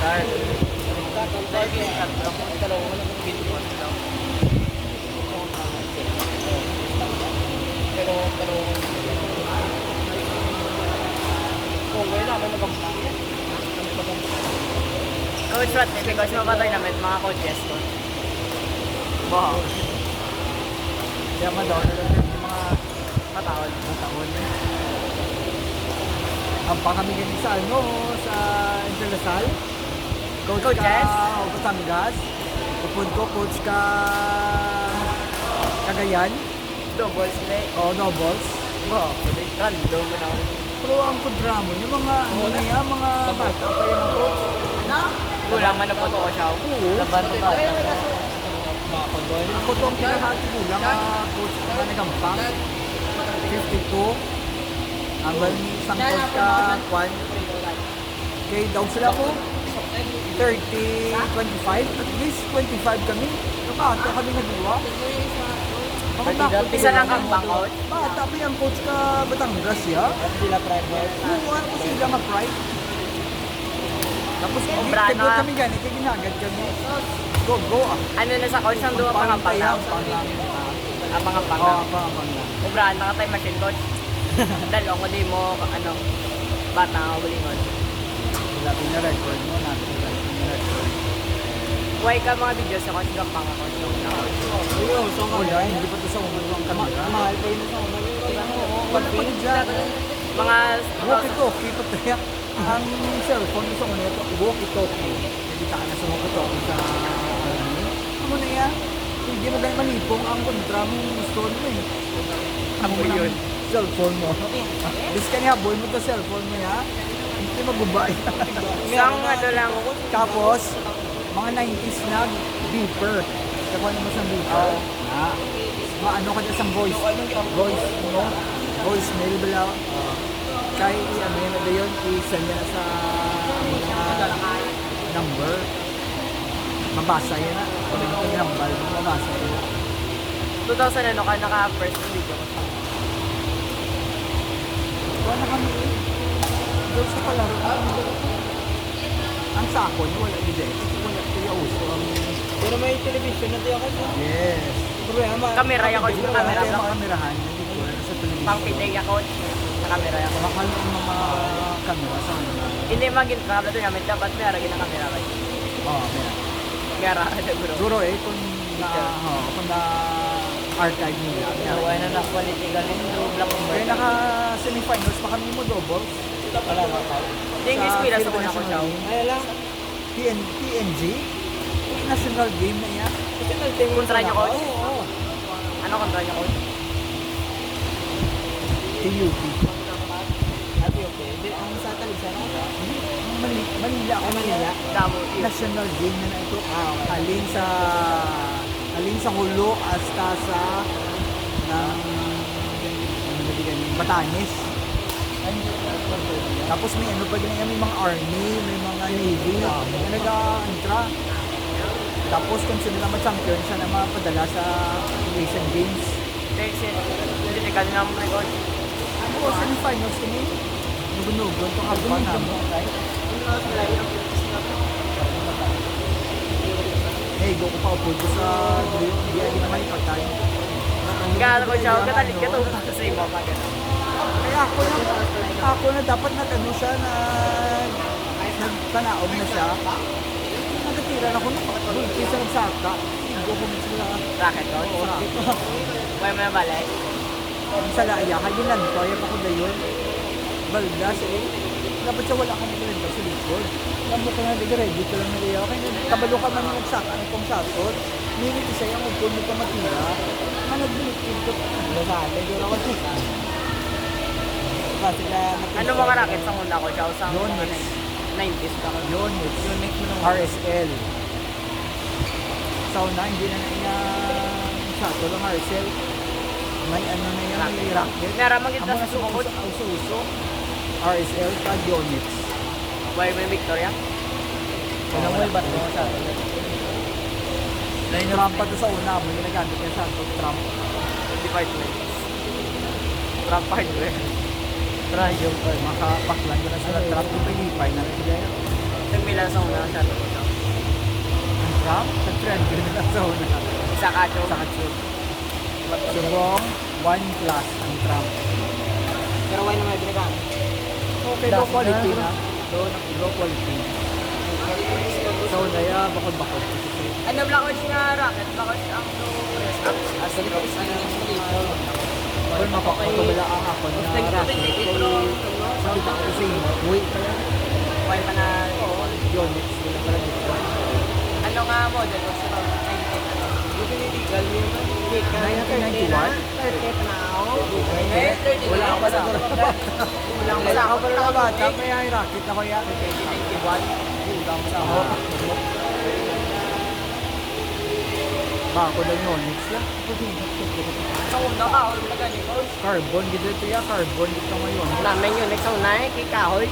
Start. Dahil tatlo. Dalawa mo lang pin mo lang. Pero kung wala may magampang yan. Coach, what? Because mapatay namin mga coaches ko. Wow. Kaya madawal na lang yung mga Mataon. Ampang kami ganyan sa sa Interlasal. Coach Coaches? ka Batangas. Tupod ko, coach ka Cagayan. Doubles play. O Nobles. Wow. Random mo na ako. Pero ang kontramo, yung mga mga bata pa yung mga coach. Kulang man na po ko siya. Laban mo ba? Ako to ang pinahati mo lang, coach na nagampang. 52. Ang isang coach ka, Kwan. Okay, daw sila ko. 30, 25. At least 25 kami. Bata kami nagawa. Isa lang kang coach. Bata pa yung coach ka Batangas ya. Sila private. Oo, ano kasi sila ma-pride. Tapos Obra kagod na. kami ganit, kaya ginagad kami. Go ah. Ano na sa coach ang duwa pangapang lang. Ang pangapang lang. Oo, pangapang lang. Ubraan na ka tayo machine coach. Dalo ko di mo ano bata nga ulingon. Wala pina-record mo na. Why ka mga video sa coach gampang ako coach na coach. Wala, hindi pa ito sa ulo ang kamera. Mahal pa yun sa ulo. Wala pa rin dyan. Mga Walkie-talkie, pataya. Ang cellphone sa ulo ito, walkie-talkie. Hindi ka na sa walkie-talkie sa ano na yan? Hindi mo ganyan manipong ang kontra mo gusto mo eh. Ano yun? Cellphone mo. Bis ka niya, boy mo to cellphone mo ya. Hindi magubay. isang ano lang Tapos, mga 90s na beeper. Kapag ano mo sa beeper? Maano ka dyan sa voice mo? Voicemail bala. Kaya ano yun na yun, i-send niya sa mga number. Mabasa yun na. Yung number, mabasa yun na. 2000 ano ka naka first video ko. Wala kami eh. Doon sa palaro. Ang sako niya, wala din eh. Wala kaya uso. Pero may television na tayo kasi. Yes. Problema. Kamera ya coach na kamera Kaya lang. mga kamerahan, hindi ko sa television. Pang pitay ya coach. Sa kamera ya. Mahal ang mga kamera sa kanila. Hindi maging kamera to namin dapat may aragin na kamera kay. Oo, meron. Kamera siguro. Siguro eh, kung na archive nila. Wala na na quality galing do black and Kaya white. naka-semifinals pa kami mo doubles. Wala na pa. Hindi squila sa kuna ko siya. Ay lang. PNG. National game na yan. Kasi nag-team Kontra niya coach. Oo. Ano kontra niya coach? TUP. At okay. Hindi, ang sa Talisay na ka. Manila ako Manila. Damo. National game na ito. Halin sa Hulo hasta sa Batanes. Tapos may ano pa din may mga army, may mga navy na nag-antra. Tapos kung sino naman champion, siya na mapadala sa Asian Games. Hindi ka na mo coach. Ako, semi-finals kami. Nugunugon itong haba namin. Hey, go ko pa upload ko sa group. Hindi naman ipagtayo. Gala ko siya, katalik ka to sa imo pa ganun. Kaya ako na dapat nag-ano siya na nagpanaog na siya. Nagatira na ako na bulti sa nagsaka. Hindi ko kung sila. Racket coach. Why mo na balik? Sa laya, kagilan ko, ayaw ako na yun. Baldas eh. Dapat siya wala kang nagawin sa likod. Alam mo ko na nag-ready ko lang nila. Kaya kabalo ka man nagsaka ng pong sakot. Minit isa yung ugpon mo ka matira. Nagbilikid ko. Basali, siguro ako siya. Kasi na Ano mga racket sa muna ko siya? Sa mga Yonex. 90s ka ko. Yonex. Yonex mo ng RSL. Sa una, hindi na niya shuttle ng RSL. May ano na yan, may racket. Nara maganda sa Ang suko mga uso-uso. RSL, tag Yonex. Why may Victoria? Anong way ba't mo sa atin? Trump pa to sa una, mo ginagamit niya sa Trump. Department. Trump hardware. Try yung makapaklan ko na sila Trump yung pinipay na sila. Nagmila nasa una sa ito. Ang trap? Ang trend ko na sa una. Isa kacho. Sa katsu. Surong, 1 plus ang trap. Pero why naman ginagamit? Okay, low quality na. Low quality. So, daya, bakod-bakod. Ano Blackout nga rocket? Blackout ang rest up. As Dito is ano yung dito. Kung mapapagpabala ang ako na racket, sabi ko kasi, wait pa yan. While pa na Yun, next ko lang pala dito. ano nga model was around 1991? Wala ako pa sa Wala ako pa rin na bata, kaya yung racket ako yan. 1991. Wala ako sa ako. Bako lang yun, next lang. Sa una ka, or na ganun ko. Carbon, dito ya, carbon dito ngayon. Namin yun, next una eh, kay Kahoy.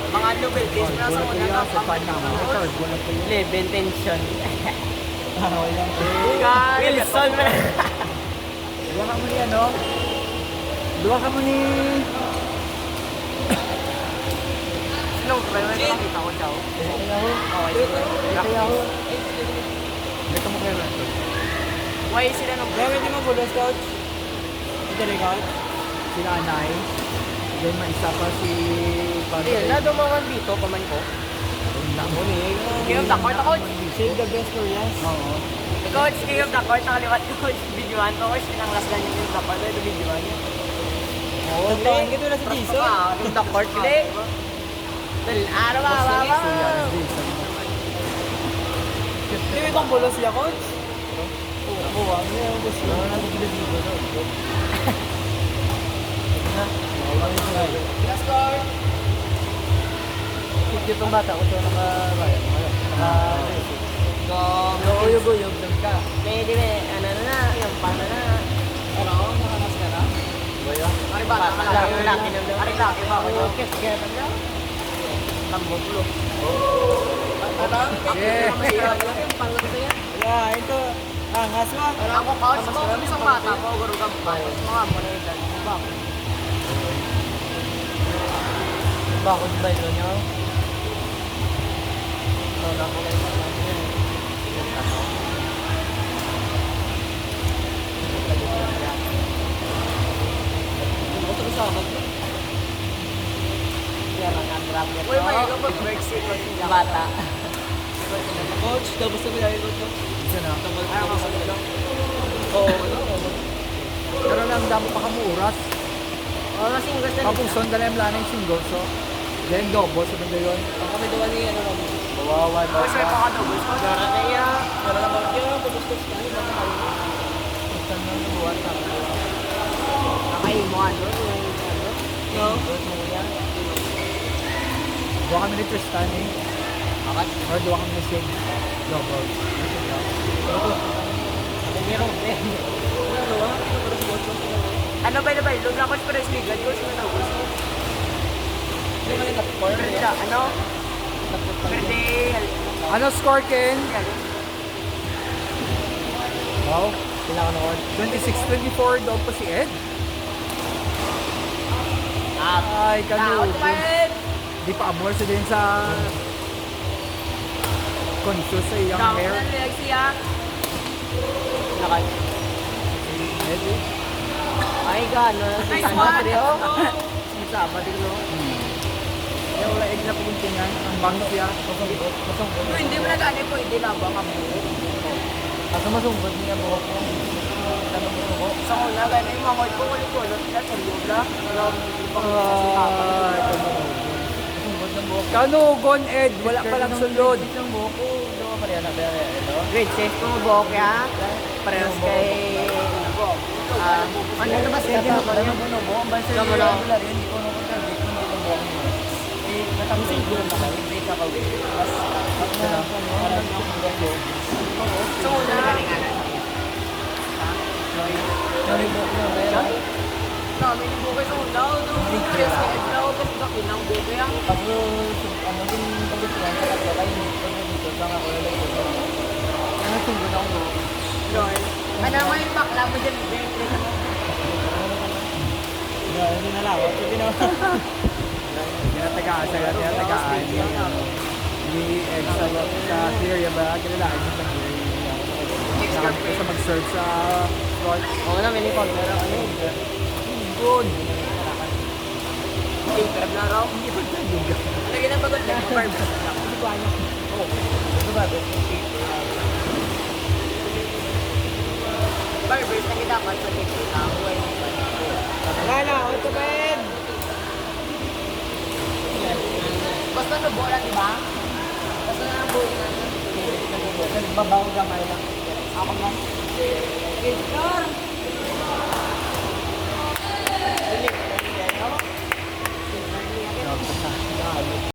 Mga novelties na sa Carbon una na ka. sa pan naman, carbon na po yun. Level tension. Wilson! Wilson mo na. Duwa ka mo ni ano? Duwa ka mo ni... Snow, pero may nakita ko siya. Kaya ho. Ito mo kayo lang. Why sila nung Gamit mo bulos, coach? Ito rin, coach? Sila Anay. Then may isa pa si... Hindi, nadumangan dito, paman ko. King of the Court ako. Save the best for yes. Oo. Coach, King of the Court, nakaliwat ko. Videoan ko, coach. Ilang last lang yung King of the Court. Ito videoan niya. Oo, tawag ka doon na si Jason. King of the Court, hindi. Dahil araw, So yan, Jason. Di ba ibang bulos siya, coach? Oo, ano yung bulos siya? Last court. Cute yung bata ko siya naka-bayan. Naka-uyog-uyog lang ka. Pwede ba, ano na, yung paano na. Ano? Nakamas ka na? Ari ba, laki na lang. Ari laki ba? Okay, sige pa niya. Tambok lo. Yeah. Yung pangod sa yan. Yeah, ito. Angas mo. Ako coach ko, isang bata ko, guru ka pa. Mga mo na yun. Bakit ba ito niyo? Uy, may ikaw mag-break sick yung bata. Coach, tapos na bilay ko ito. Isa na. Oo, Pero lang damo pa kamo oras. Oo, masinggas na Kapuson dala yung lanay single so. Then double sa banda yun. ang kami doon ni ano kami. Kawawa Uy, sir, pakadobos ko. Dara na yan. Pero naman kaya, pabustos ka. Ano ba tayo? Saan na nabuhat sa Nakaimuan, no? No? Duwa kami ni Tristan eh. Or duwa kami ni Shane. Double. Ano ba na ba? Log na coach pero sleeve. Log coach mo na coach. Ano? Pwede. Ano score, Ken? Wow. Kailangan ako. 26-24 daw pa si Ed. Ay, Out kanu. pa Ed! Di pa amor sa din sa conscious sa iyang Down hair. na leg siya. Nakay. Ed eh. Ay, gano'n. Nice one! Sama din, no? Kaya wala egg na pumuntingan. Ang bango siya. Uy, hindi mo na gani po. Hindi na ba ka mo? Asa masumbad niya buhok mo? Tanong mo ko. Sa una, gani yung mga ko. Ulit-ulit na sa lula. Masumbad ng buhok. Kanugon, Ed. Wala pa lang sulod. Ang buhok ko. Ano ka pala na pera ito? Grade 6 po buhok ya. Parehas kay... Ano na ba siya? Ano mo buhok? Basta Tama yung na. regular, hindi ko na kontrabit kung ito buhok mo. Eh, natamsin ko lang nakalibrate ako. Tapos, parang yung buhok. Sa una, galinganan. Sorry buhok mo. Kaya, Kami ni Bukay sa una. Nung press kay Ed na ako. Tapos gakin ang Bukay ang... tapos, ano din pagkatuan sa kapwa kayo, hindi ko na dito. Saan ako lalagay ko. Ano sunod ako buhok? Lord. Ano naman yung bakla mo dyan? Birthday na mo. Hindi na lang. Sige na. Tinatagaan. Tinatagaan. sa Syria ba? Kilala ko sa Syria. Nakakita sa mag-serve sa sport. Oo na, may uniform. Pero ano yun? Good. Okay, pero na raw. Hindi ba tayo yung gano'n? Lagyan ng bagot lang. Barb. Hindi ko alam. Oo. Ito ba? Barbers na kita dapat sa tip. Nakakuha yung Wala na, ito ba yun? basta nabuo lang, di ba? Basta nabuo lang. Nagbabaw gamay lang. Ako lang. Victor!